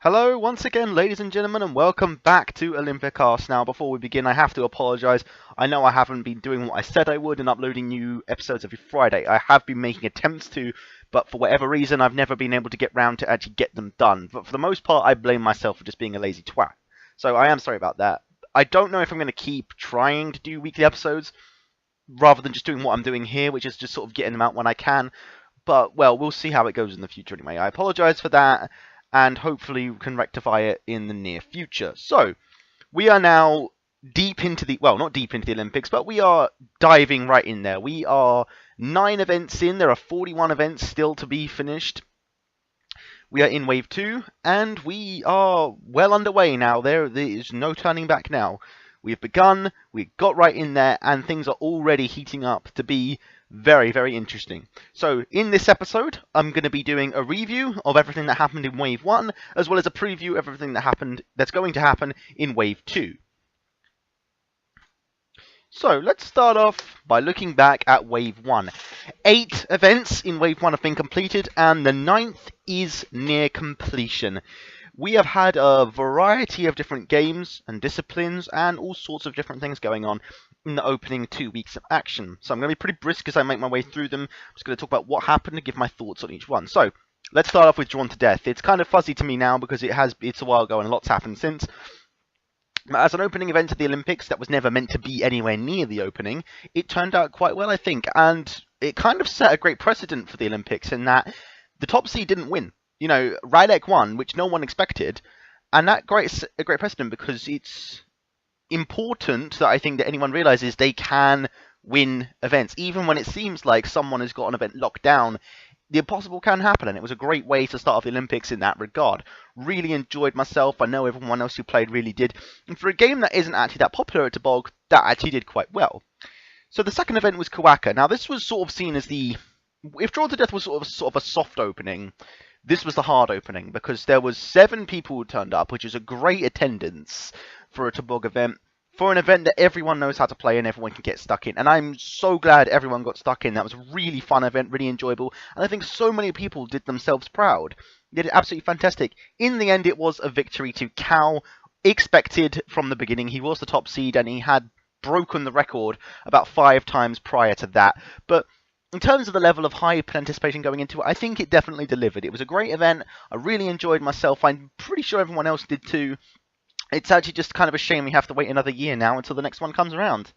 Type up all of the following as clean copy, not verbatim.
Hello once again, ladies and gentlemen, and welcome back to Olympicast. Now, before we begin, I have to apologise. I know I haven't been doing what I said I would and uploading new episodes every Friday. I have been making attempts to, but for whatever reason, I've never been able to get round to actually get them done. But for the most part, I blame myself for just being a lazy twat. So I am sorry about that. I don't know if I'm going to keep trying to do weekly episodes, rather than just doing what I'm doing here, which is just sort of getting them out when I can. But, well, we'll see how it goes in the future anyway. I apologise for that, and hopefully we can rectify it in the near future. So, we are now deep into the, well, not deep into the Olympics, but we are diving right in there. We are 9 events in. There are 41 events still to be finished. We are in Wave 2, and we are well underway now. There is no turning back now. We've begun, we got right in there, and things are already heating up to be very, very interesting. So, in this episode, I'm going to be doing a review of everything that happened in Wave 1, as well as a preview of everything that's going to happen in Wave 2. So, let's start off by looking back at Wave 1. 8 events in Wave 1 have been completed, and the 9th is near completion. We have had a variety of different games and disciplines and all sorts of different things going on in the opening 2 weeks of action. So I'm going to be pretty brisk as I make my way through them. I'm just going to talk about what happened and give my thoughts on each one. So let's start off with Drawn to Death. It's kind of fuzzy to me now because it's a while ago and a lot's happened since. But as an opening event of the Olympics that was never meant to be anywhere near the opening, it turned out quite well, I think. And it kind of set a great precedent for the Olympics in that the top seed didn't win. You know, Rydek won, which no one expected, and that a great precedent because it's important that I think that anyone realizes they can win events, even when it seems like someone has got an event locked down. The impossible can happen, and it was a great way to start off the Olympics in that regard. Really enjoyed myself. I know everyone else who played really did, and for a game that isn't actually that popular at Tobog, that actually did quite well. So the second event was Kawaka. Now this was sort of seen as if Drawn to Death was sort of a soft opening, this was the hard opening, because there was 7 people who turned up, which is a great attendance for a Tobog event, for an event that everyone knows how to play and everyone can get stuck in. And I'm so glad everyone got stuck in. That was a really fun event, really enjoyable, and I think so many people did themselves proud. They did absolutely fantastic. In the end, it was a victory to Cal, expected from the beginning. He was the top seed, and he had broken the record about 5 times prior to that. But in terms of the level of hype and anticipation going into it, I think it definitely delivered. It was a great event. I really enjoyed myself. I'm pretty sure everyone else did too. It's actually just kind of a shame we have to wait another year now until the next one comes around.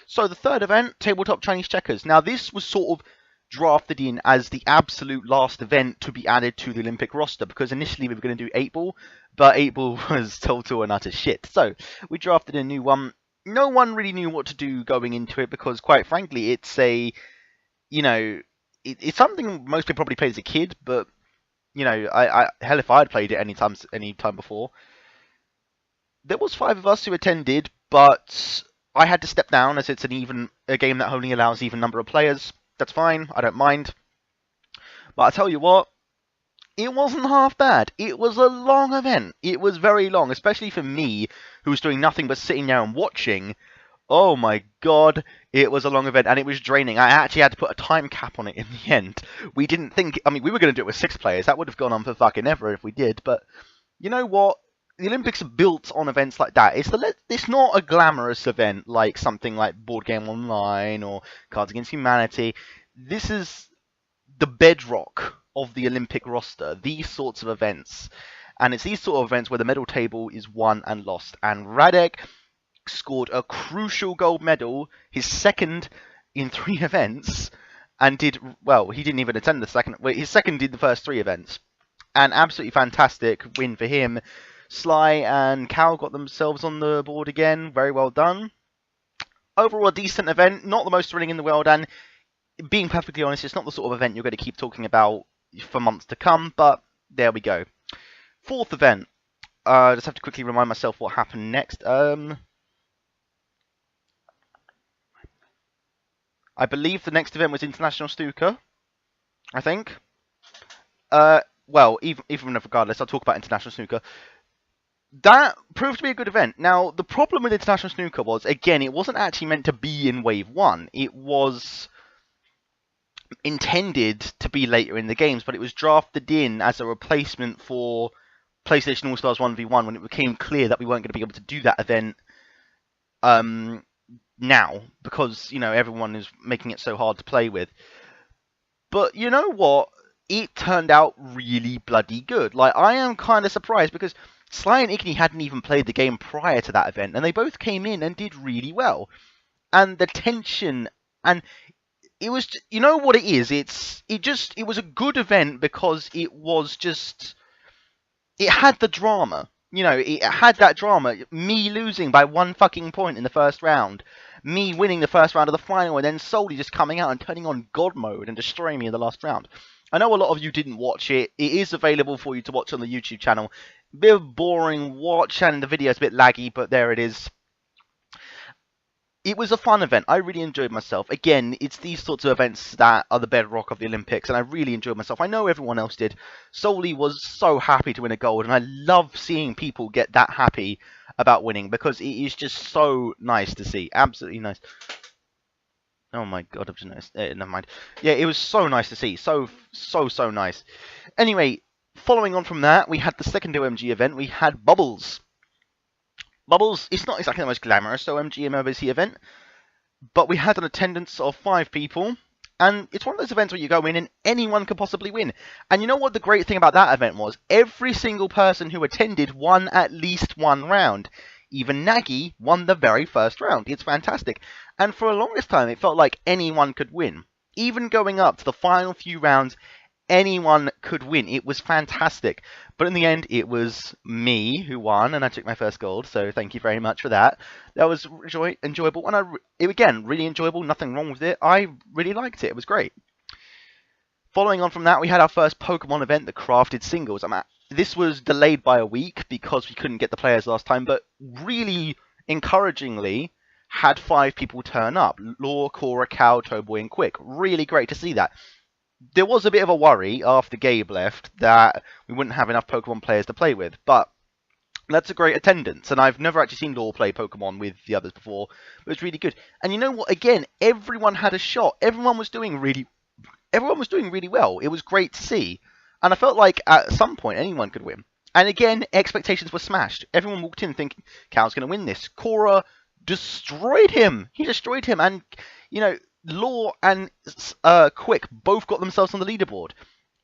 So the third event, Tabletop Chinese Checkers. Now this was sort of drafted in as the absolute last event to be added to the Olympic roster, because initially we were going to do 8-ball, but 8-ball was total and utter shit. So we drafted a new one. No one really knew what to do going into it, because quite frankly it's you know, it's something most people probably played as a kid, but, you know, hell, if I had played it any time before. There was 5 of us who attended, but I had to step down as it's a game that only allows even number of players. That's fine, I don't mind. But I tell you what, it wasn't half bad. It was a long event. It was very long, especially for me, who was doing nothing but sitting there and watching. Oh my god, it was a long event, and it was draining. I actually had to put a time cap on it in the end. We didn't think, I mean, we were going to do it with 6 players. That would have gone on for fucking ever if we did, but you know what? The Olympics are built on events like that. It's not a glamorous event like something like Board Game Online or Cards Against Humanity. This is the bedrock of the Olympic roster, these sorts of events. And it's these sort of events where the medal table is won and lost. And Rydek scored a crucial gold medal, his second in 3 events, and did, well, he didn't even attend the second, well, his second in the first 3 events. An absolutely fantastic win for him. Sly and Cal got themselves on the board again, very well done. Overall, a decent event, not the most thrilling in the world, and being perfectly honest, it's not the sort of event you're going to keep talking about for months to come, but there we go. 4th event. I just have to quickly remind myself what happened next. I believe the next event was International Snooker, I think. Well, even regardless, I'll talk about International Snooker. That proved to be a good event. Now, the problem with International Snooker was, again, it wasn't actually meant to be in Wave 1. It was intended to be later in the games, but it was drafted in as a replacement for PlayStation All-Stars 1v1 when it became clear that we weren't going to be able to do that event now, because, you know, everyone is making it so hard to play with. But you know what? It turned out really bloody good. Like, I am kind of surprised because Sly and Igni hadn't even played the game prior to that event, and they both came in and did really well. And the tension, and it was, you know what it is? It was a good event because it was just, it had the drama. You know, it had that drama. Me losing by 1 fucking point in the first round. Me winning the first round of the final and then solely just coming out and turning on God mode and destroying me in the last round. I know a lot of you didn't watch it. It is available for you to watch on the YouTube channel. Bit of boring watch and the video is a bit laggy, but there it is. It was a fun event. I really enjoyed myself. Again, it's these sorts of events that are the bedrock of the Olympics, and I really enjoyed myself. I know everyone else did. Soli was so happy to win a gold, and I love seeing people get that happy about winning, because it is just so nice to see. Absolutely nice. Oh my god, I've just noticed. Never mind. Yeah, it was so nice to see. So nice. Anyway, following on from that, we had the second OMG event. We had Bubbles. Bubbles, it's not exactly the most glamorous OMG MLBC event, but we had an attendance of 5 people, and it's one of those events where you go in and anyone could possibly win. And you know what the great thing about that event was? Every single person who attended won at least 1 round. Even Nagy won the very first round. It's fantastic. And for the longest time, it felt like anyone could win. Even going up to the final few rounds, anyone could win. It was fantastic. But in the end, it was me who won, and I took my first gold, so thank you very much for that. That was enjoyable, and again, really enjoyable, nothing wrong with it. I really liked it. It was great. Following on from that, we had our first Pokemon event, the Crafted Singles. This was delayed by a week because we couldn't get the players last time, but really encouragingly had 5 people turn up. Law, Cora, Cow, Towboy, and Quick. Really great to see that. There was a bit of a worry after Gabe left that we wouldn't have enough Pokemon players to play with, but that's a great attendance, and I've never actually seen Law play Pokemon with the others before, but it's really good. And you know what, again, everyone had a shot. Everyone was doing really well. It was great to see, and I felt like at some point anyone could win. And again, expectations were smashed. Everyone walked in thinking, Cal's going to win this. Cora destroyed him. He destroyed him, and, you know, Law and Quick both got themselves on the leaderboard.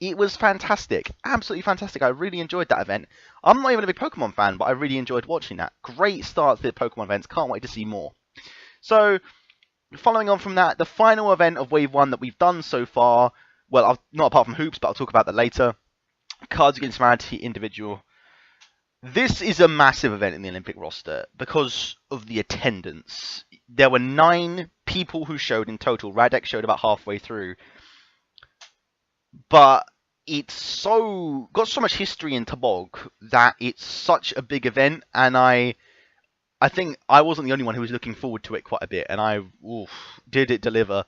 It was fantastic. Absolutely fantastic. I really enjoyed that event. I'm not even a big Pokemon fan, but I really enjoyed watching that. Great start to the Pokemon events. Can't wait to see more. So, following on from that, the final event of Wave 1 that we've done so far, well, not apart from Hoops, but I'll talk about that later. Cards Against Humanity Individual. This is a massive event in the Olympic roster because of the attendance. There were 9 people who showed in total. Radek showed about halfway through. But it's got so much history in Tabog that it's such a big event, and I think I wasn't the only one who was looking forward to it quite a bit, and did it deliver.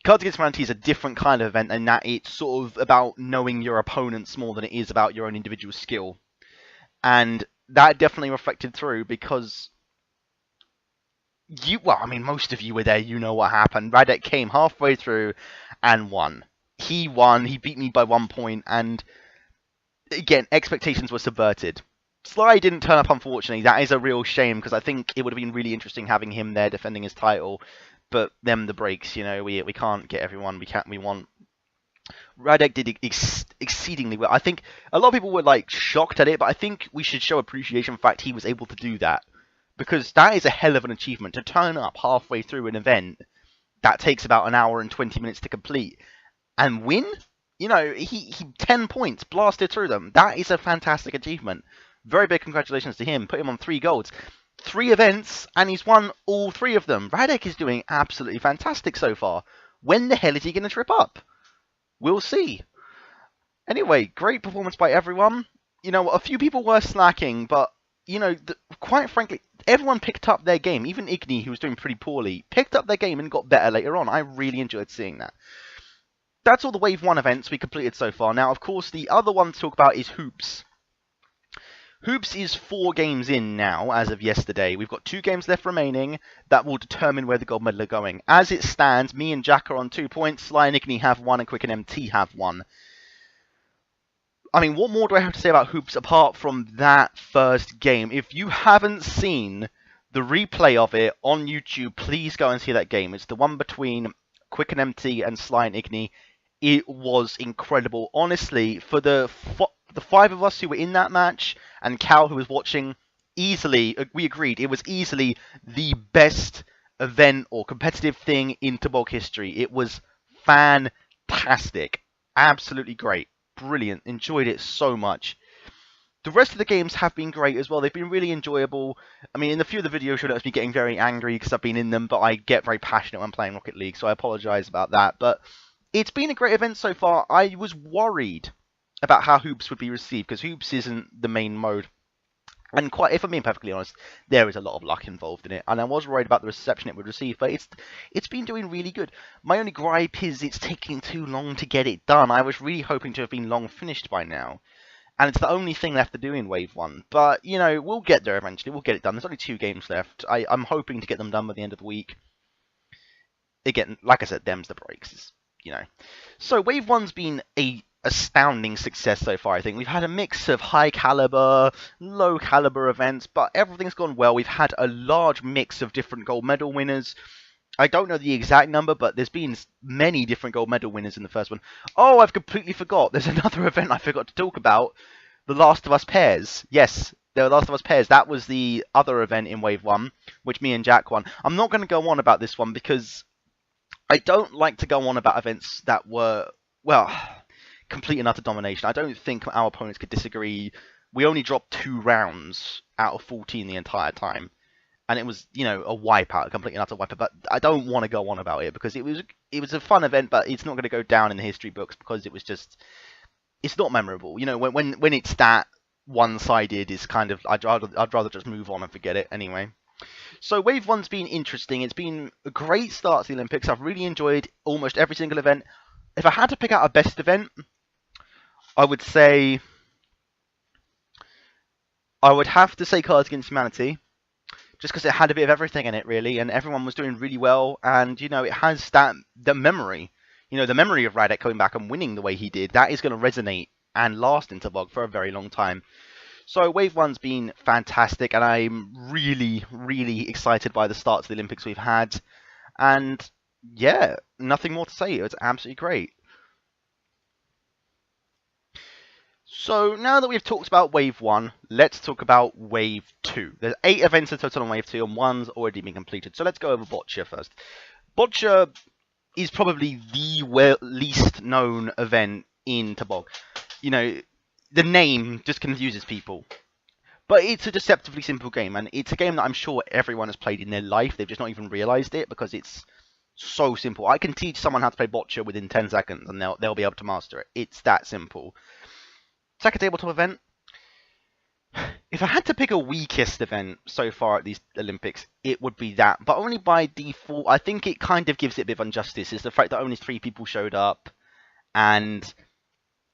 Cards Against Humanity is a different kind of event in that it's sort of about knowing your opponents more than it is about your own individual skill. And that definitely reflected through because most of you were there, you know what happened. Radek came halfway through and won. He won, he beat me by 1 point, and again, expectations were subverted. Sly didn't turn up, unfortunately. That is a real shame, because I think it would have been really interesting having him there defending his title. But them the breaks, you know, we can't get everyone we want. Radek did exceedingly well. I think a lot of people were like shocked at it, but I think we should show appreciation for the fact he was able to do that, because that is a hell of an achievement to turn up halfway through an event that takes about an hour and 20 minutes to complete and win. You know, he 10 points blasted through them. That is a fantastic achievement. Very big congratulations to him. Put him on 3 golds. 3 events, and he's won all 3 of them. Radek is doing absolutely fantastic so far. When the hell is he going to trip up? We'll see. Anyway, great performance by everyone. You know, a few people were slacking, but, you know, quite frankly, everyone picked up their game. Even Igni, who was doing pretty poorly, picked up their game and got better later on. I really enjoyed seeing that. That's all the Wave 1 events we completed so far. Now, of course, the other one to talk about is Hoops. Hoops is 4 games in now, as of yesterday. We've got 2 games left remaining that will determine where the gold medal are going. As it stands, me and Jack are on 2 points, Sly and Igni have 1, and Quick and MT have 1. I mean, what more do I have to say about Hoops apart from that first game? If you haven't seen the replay of it on YouTube, please go and see that game. It's the one between Quick and Empty and Sly and Igni. It was incredible. Honestly, for the five of us who were in that match, and Cal who was watching, easily, we agreed, it was easily the best event or competitive thing in Tobog history. It was fantastic. Absolutely great. Brilliant. Enjoyed it so much. The rest of the games have been great as well. They've been really enjoyable. I mean, in a few of the videos, you'll notice me getting very angry because I've been in them, but I get very passionate when playing Rocket League, so I apologise about that. But it's been a great event so far. I was worried about how Hoops would be received, because Hoops isn't the main mode. And if I'm being perfectly honest, there is a lot of luck involved in it, and I was worried about the reception it would receive, but it's been doing really good. My only gripe is it's taking too long to get it done. I was really hoping to have been long finished by now, and it's the only thing left to do in Wave 1. But, you know, we'll get there eventually. We'll get it done. There's only 2 games left. I'm hoping to get them done by the end of the week. Again, like I said, them's the breaks, you know. So Wave 1's been a astounding success so far. I think we've had a mix of high caliber, low caliber events, but everything's gone well. We've had a large mix of different gold medal winners. I don't know the exact number, but there's been many different gold medal winners in the first one. Oh, I've completely forgot. There's another event I forgot to talk about. The Last of Us pairs. Yes, the Last of Us pairs. That was the other event in Wave 1, which me and Jack won. I'm not going to go on about this one because I don't like to go on about events that were, well, complete and utter domination. I don't think our opponents could disagree. We only dropped 2 rounds out of 14 the entire time, and it was, you know, a wipeout, a complete and utter wipeout. But I don't want to go on about it because it was a fun event, but it's not going to go down in the history books because it was just, it's not memorable. You know, when it's that one-sided, is kind of, I'd rather just move on and forget it anyway. So Wave 1's been interesting. It's been a great start to the Olympics. I've really enjoyed almost every single event. If I had to pick out a best event, I would say, I would have to say Cards Against Humanity, just because it had a bit of everything in it, really, and everyone was doing really well, and, you know, it has the memory, you know, the memory of Radek coming back and winning the way he did. That is going to resonate and last in Tobog for a very long time. So Wave 1's been fantastic, and I'm really, really excited by the start to the Olympics we've had, and yeah, nothing more to say. It was absolutely great. So now that we've talked about Wave 1, let's talk about Wave 2. There's 8 events in total on Wave 2, and 1's already been completed. So let's go over Boccia first. Boccia is probably the least known event in Tobog. You know, the name just confuses people. But it's a deceptively simple game, and it's a game that I'm sure everyone has played in their life. They've just not even realised it because it's so simple. I can teach someone how to play Boccia within 10 seconds, and they'll be able to master it. It's that simple. Second tabletop event. If I had to pick a weakest event so far at these Olympics, it would be that. But only by default. I think it kind of gives it a bit of injustice. Is the fact that only 3 people showed up. And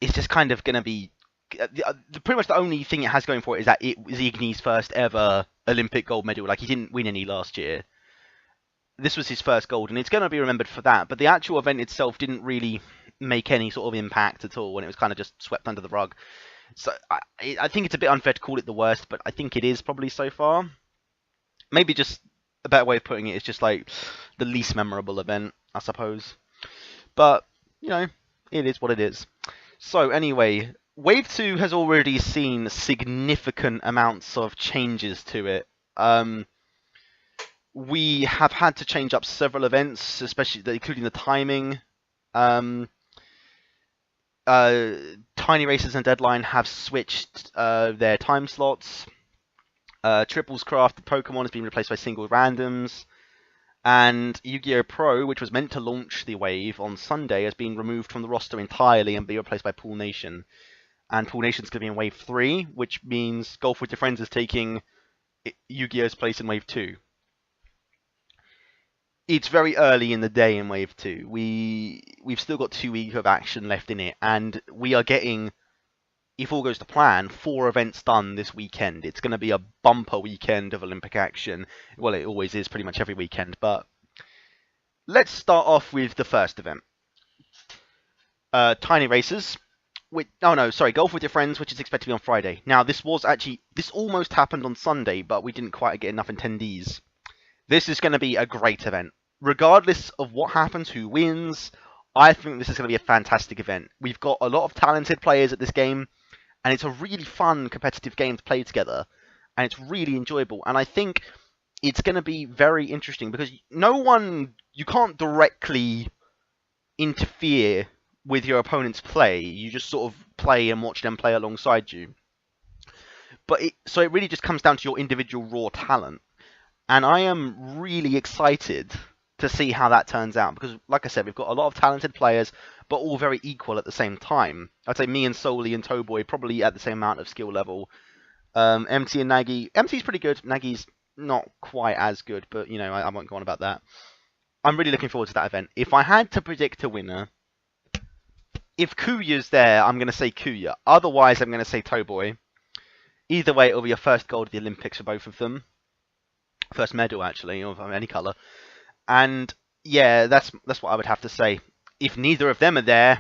it's just kind of going to be... pretty much the only thing it has going for it is that it was Igni's first ever Olympic gold medal. Like, he didn't win any last year. This was his first gold, and it's going to be remembered for that. But the actual event itself didn't really make any sort of impact at all, and it was kind of just swept under the rug. So I think it's a bit unfair to call it the worst, but I think it is probably so far. Maybe just a better way of putting it is just like the least memorable event, I suppose. But, you know, it is what it is. So anyway, Wave 2 has already seen significant amounts of changes to it. We have had to change up several events, especially including the timing. Tiny Races and Deadline have switched their time slots. Triples Crafted Pokemon has been replaced by single randoms. And Yu-Gi-Oh! Pro, which was meant to launch the wave on Sunday, has been removed from the roster entirely and be replaced by Pool Nation. And Pool Nation's going to be in Wave 3, which means Golf With Your Friends is taking Yu-Gi-Oh's place in Wave 2. It's very early in the day in Wave 2. We've still got 2 weeks of action left in it, and we are getting, if all goes to plan, 4 events done this weekend. It's going to be a bumper weekend of Olympic action. Well, it always is pretty much every weekend, but let's start off with the first event. Tiny Races. Oh no, sorry, Golf with Your Friends, which is expected to be on Friday. Now, this almost happened on Sunday, but we didn't quite get enough attendees. This is going to be a great event. Regardless of what happens, who wins, I think this is going to be a fantastic event. We've got a lot of talented players at this game, and it's a really fun, competitive game to play together, and it's really enjoyable. And I think it's going to be very interesting, because you can't directly interfere with your opponent's play. You just sort of play and watch them play alongside you. So it really just comes down to your individual raw talent. And I am really excited to see how that turns out, because, like I said, we've got a lot of talented players, but all very equal at the same time. I'd say me and Soli and Towboy probably at the same amount of skill level. MT and Nagy. MT's pretty good. Nagy's not quite as good, but, you know, I won't go on about that. I'm really looking forward to that event. If I had to predict a winner, if Kuya's there, I'm going to say Kuya. Otherwise, I'm going to say Towboy. Either way, it'll be a first gold at the Olympics for both of them. First medal, actually, of any colour. And, yeah, that's what I would have to say. If neither of them are there,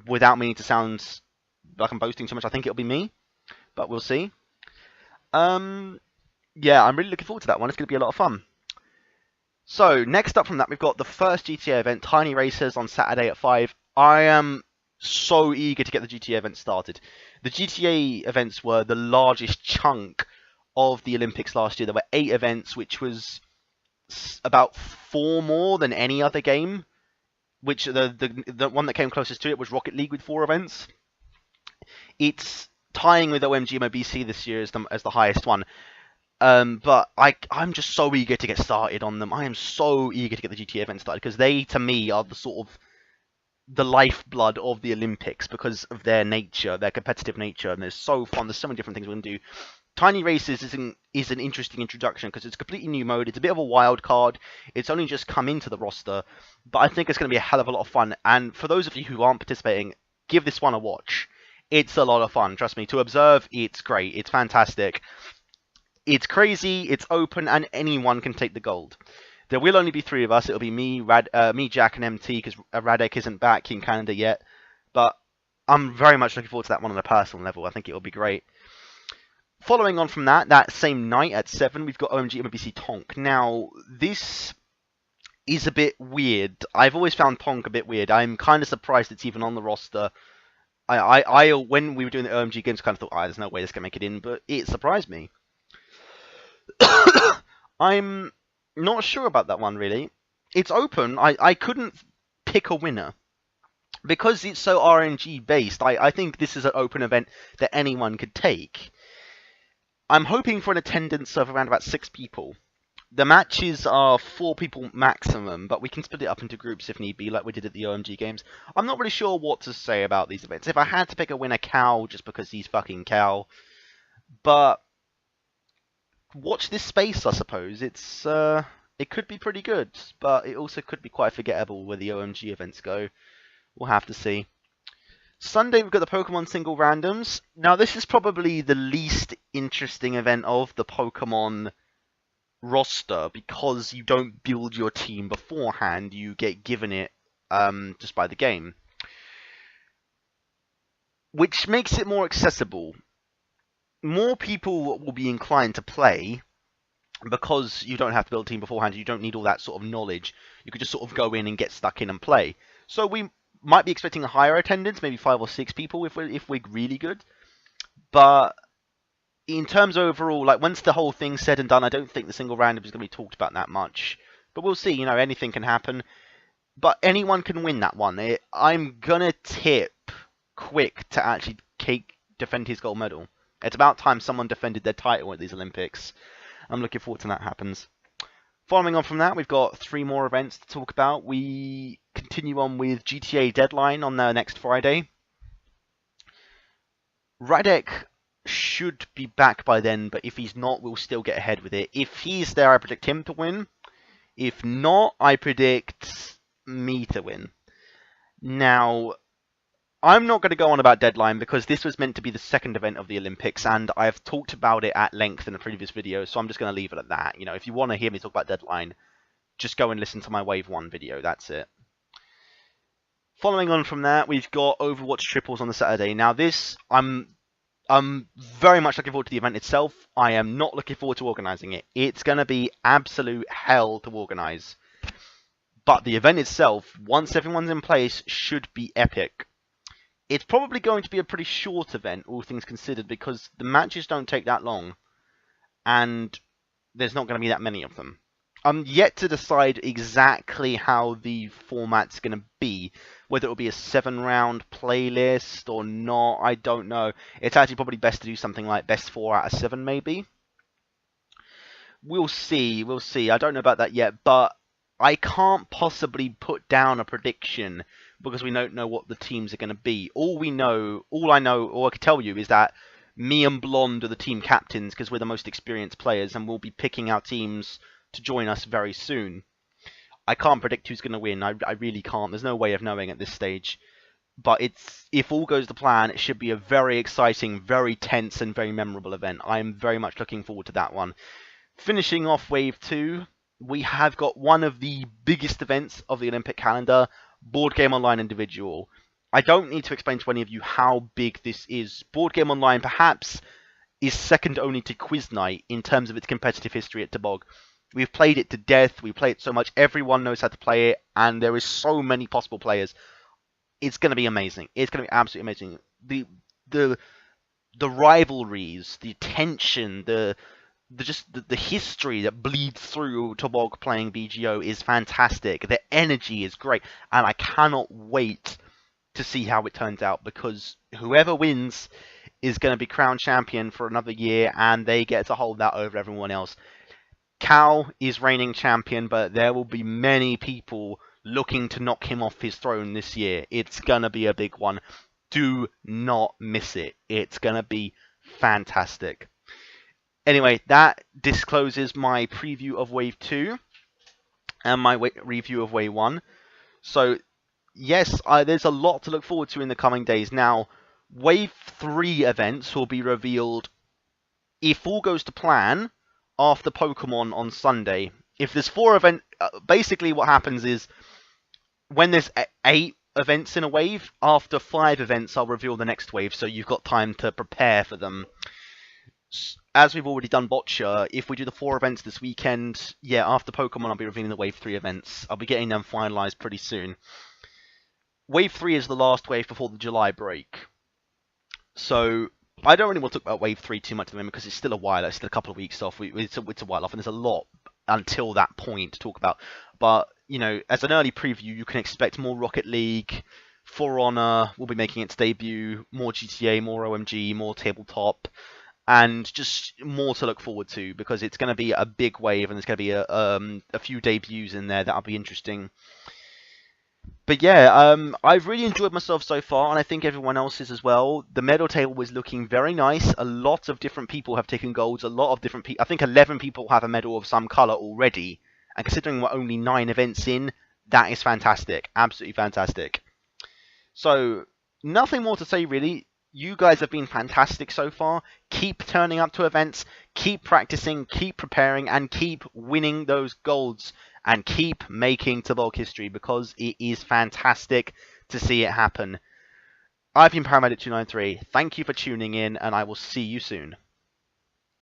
without meaning to sound like I'm boasting too much, I think it'll be me. But we'll see. Yeah, I'm really looking forward to that one. It's going to be a lot of fun. So, next up from that, we've got the first GTA event, Tiny Racers, on Saturday at 5. I am so eager to get the GTA event started. The GTA events were the largest chunk of the Olympics last year. There were 8 events, which was about 4 more than any other game. Which the one that came closest to it was Rocket League with 4 events. It's tying with OMG and OBC this year as the highest one. But I'm just so eager to get started on them. I am so eager to get the GTA event started, because they, to me, are the sort of the lifeblood of the Olympics because of their nature, their competitive nature, and they're so fun. There's so many different things we can do. Tiny Races is an interesting introduction because it's a completely new mode. It's a bit of a wild card. It's only just come into the roster, but I think it's going to be a hell of a lot of fun. And for those of you who aren't participating, give this one a watch. It's a lot of fun, trust me. To observe, it's great. It's fantastic. It's crazy, it's open, and anyone can take the gold. There will only be 3 of us. It'll be me, Jack, and MT, because Radek isn't back in Canada yet. But I'm very much looking forward to that one on a personal level. I think it'll be great. Following on from that same night at 7, we've got OMG MBC Tonk. Now, this is a bit weird. I've always found Tonk a bit weird. I'm kind of surprised it's even on the roster. When we were doing the OMG games, kind of thought, there's no way this can make it in, but it surprised me. I'm not sure about that one, really. It's open. I couldn't pick a winner. Because it's so RNG based, I think this is an open event that anyone could take. I'm hoping for an attendance of around about 6 people. The matches are 4 people maximum, but we can split it up into groups if need be, like we did at the OMG games. I'm not really sure what to say about these events. If I had to pick a winner, Cal, just because he's fucking Cal. But watch this space, I suppose. It could be pretty good, but it also could be quite forgettable where the OMG events go. We'll have to see. Sunday, we've got the Pokemon Single Randoms. Now, this is probably the least interesting event of the Pokemon roster, because you don't build your team beforehand. You get given it just by the game, which makes it more accessible. More people will be inclined to play, because you don't have to build a team beforehand. You don't need all that sort of knowledge. You could just sort of go in and get stuck in and play. So we might be expecting a higher attendance, maybe 5 or 6 people if we're really good. But in terms of overall, like, once the whole thing's said and done, I don't think the single random is going to be talked about that much. But we'll see. You know, anything can happen. But anyone can win that one. I'm going to tip Quick to actually defend his gold medal. It's about time someone defended their title at these Olympics. I'm looking forward to that happens. Following on from that, we've got 3 more events to talk about. We continue on with GTA Deadline on the next Friday. Radek should be back by then, but if he's not, we'll still get ahead with it. If he's there, I predict him to win. If not, I predict me to win. Now, I'm not going to go on about Deadline because this was meant to be the second event of the Olympics, and I've talked about it at length in a previous video, so I'm just going to leave it at that. You know, if you want to hear me talk about Deadline, just go and listen to my Wave 1 video. That's it. Following on from that, we've got Overwatch triples on the Saturday. Now this, I'm very much looking forward to the event itself. I am not looking forward to organising it. It's going to be absolute hell to organise. But the event itself, once everyone's in place, should be epic. It's probably going to be a pretty short event, all things considered, because the matches don't take that long. And there's not going to be that many of them. I'm yet to decide exactly how the format's going to be. Whether it will be a 7-round playlist or not, I don't know. It's actually probably best to do something like best 4 out of 7, maybe. We'll see, we'll see. I don't know about that yet, but I can't possibly put down a prediction because we don't know what the teams are going to be. All I know, or I can tell you, is that me and Blonde are the team captains because we're the most experienced players, and we'll be picking our teams to join us very soon. I can't predict who's going to win. I really can't. There's no way of knowing at this stage. But if all goes to plan, it should be a very exciting, very tense, and very memorable event. I'm very much looking forward to that one. Finishing off Wave 2, we have got one of the biggest events of the Olympic calendar, Board Game Online Individual. I don't need to explain to any of you how big this is. Board Game Online perhaps is second only to Quiz Night in terms of its competitive history at Tabog. We've played it to death, we play it so much, everyone knows how to play it, and there is so many possible players. It's going to be amazing. It's going to be absolutely amazing. The rivalries, the tension, the history that bleeds through Tabog playing BGO is fantastic. The energy is great, and I cannot wait to see how it turns out, because whoever wins is going to be crowned champion for another year, and they get to hold that over everyone else. Cal is reigning champion, but there will be many people looking to knock him off his throne this year. It's going to be a big one. Do not miss it. It's going to be fantastic. Anyway, that discloses my preview of Wave 2 and my review of Wave 1. So, yes, there's a lot to look forward to in the coming days. Now, Wave 3 events will be revealed, if all goes to plan, after Pokemon on Sunday. If there's 4 events, basically what happens is, when there's 8 events in a wave, after 5 events I'll reveal the next wave, so you've got time to prepare for them. As we've already done Boccia, if we do the 4 events this weekend, yeah, after Pokemon I'll be revealing the Wave 3 events. I'll be getting them finalised pretty soon. Wave 3 is the last wave before the July break. So, I don't really want to talk about Wave 3 too much at the moment because it's still a while, it's still a couple of weeks off, it's a while off, and there's a lot until that point to talk about. But, you know, as an early preview, you can expect more Rocket League, For Honor will be making its debut, more GTA, more OMG, more Tabletop, and just more to look forward to, because it's going to be a big wave, and there's going to be a few debuts in there that'll be interesting. But yeah, I've really enjoyed myself so far, and I think everyone else is as well. The medal table is looking very nice. A lot of different people have taken golds. A lot of different people. I think 11 people have a medal of some colour already. And considering we're only 9 events in, that is fantastic. Absolutely fantastic. So, nothing more to say really. You guys have been fantastic so far. Keep turning up to events. Keep practicing. Keep preparing. And keep winning those golds. And keep making Tabog history, because it is fantastic to see it happen. I've been Paramedic293. Thank you for tuning in, and I will see you soon.